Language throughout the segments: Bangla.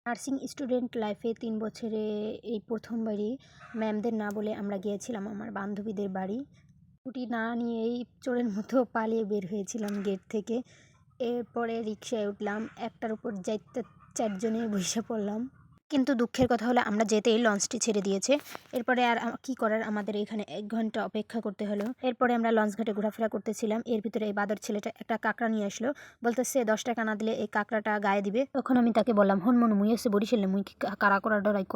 নার্সিং স্টুডেন্ট লাইফে 3 বছরে এই প্রথমবারই ম্যামদের না বলে আমরা গিয়েছিলাম আমার বান্ধবীদের বাড়ি। ছুটি না নিয়েই চোরের মতো পালিয়ে বের হয়েছিলাম গেট থেকে। এরপরে রিকশায় উঠলাম, একটার উপর যাইতে 4 জনে বসে পড়লাম। কিন্তু দুঃখের কথা হলো আমরা যেতেই লঞ্চটি ছেড়ে দিয়েছে। এরপরে আর কি করার, আমাদের এখানে 1 ঘন্টা অপেক্ষা করতে হলো। এরপরে আমরা লঞ্চ ঘাটে ঘোরাফেরা করতেছিলাম। এর ভিতরে এই বাদর ছেলেটা একটা কাঁকড়া নিয়ে আসলো, বলতেছে 10 টাকা না দিলে এই কাঁকড়াটা গায়ে দিবে। তখন আমি তাকে বললাম, হন মন মুই এসে বরিশালে মুই কি কারা করা ডরাই ক।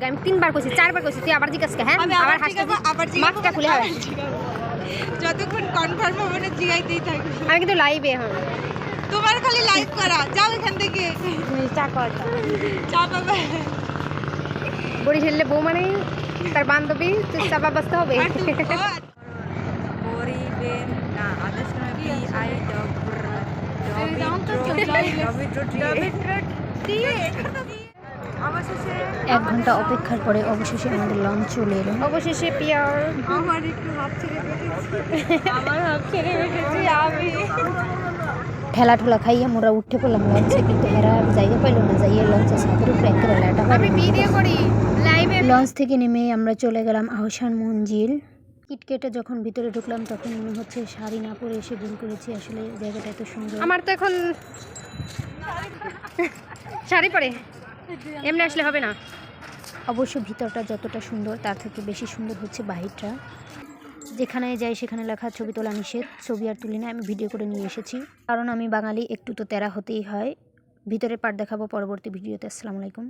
আমি 3বার কইছি 4বার কইছি, তুই আবার জিজ্ঞাসা কে? হ্যাঁ আবার হাসতে মাস্কটা খুলে হবে যতক্ষণ কনফার্ম হবে না জিগাইতেই থাকবে। আমি কিন্তু লাইভে এখন তোমার খালি লাইভ করা, যাও এখান থেকে। চা কর চা পাবে বরিশালে বউ মানে তার বান্ধবী, তুই চাপা বাঁচতে হবে। অবশেষে 1 ঘন্টা অপেক্ষার পরে অবশেষে আমাদের লঞ্চ চলে এলো। অবশেষে পিয়ার আমার একটু হাত ছেড়ে বেঁচেছি, আমার হাত ছেড়ে বেঁচেছি আমি। ঠেলা ঠোলা খাইয়ে মোরা উঠে পড়লাম লঞ্চে, কিন্তু এরা জায়গা পাইলো না, যাইয়ে লঞ্চের ছাদের উপরে একটা লেটা। আমি ভিডিও করি লাইভে। লঞ্চ থেকে নেমে আমরা চলে গেলাম আহসান মঞ্জিল। টিকিট কেটে যখন ভিতরে ঢুকলাম তখন মনে হচ্ছে শাড়ি না পরে এসে ভুল করেছি, আসলে জায়গাটা এত সুন্দর। আমার তো এখন শাড়ি পরে এমনি আসলে হবে না। অবশ্য ভিতরটা যতটা সুন্দর তার থেকে বেশি সুন্দর হচ্ছে বাহিরটা। যেখানে যাই সেখানে লেখা ছবি তোলা নিষেধ, ছবি আর তুলি না, আমি ভিডিও করে নিয়ে এসেছি, কারণ আমি বাঙালি, একটু তো তেরা হতেই হয়। ভিতরের পার্ট দেখাবো পরবর্তী ভিডিওতে। আসসালামু আলাইকুম।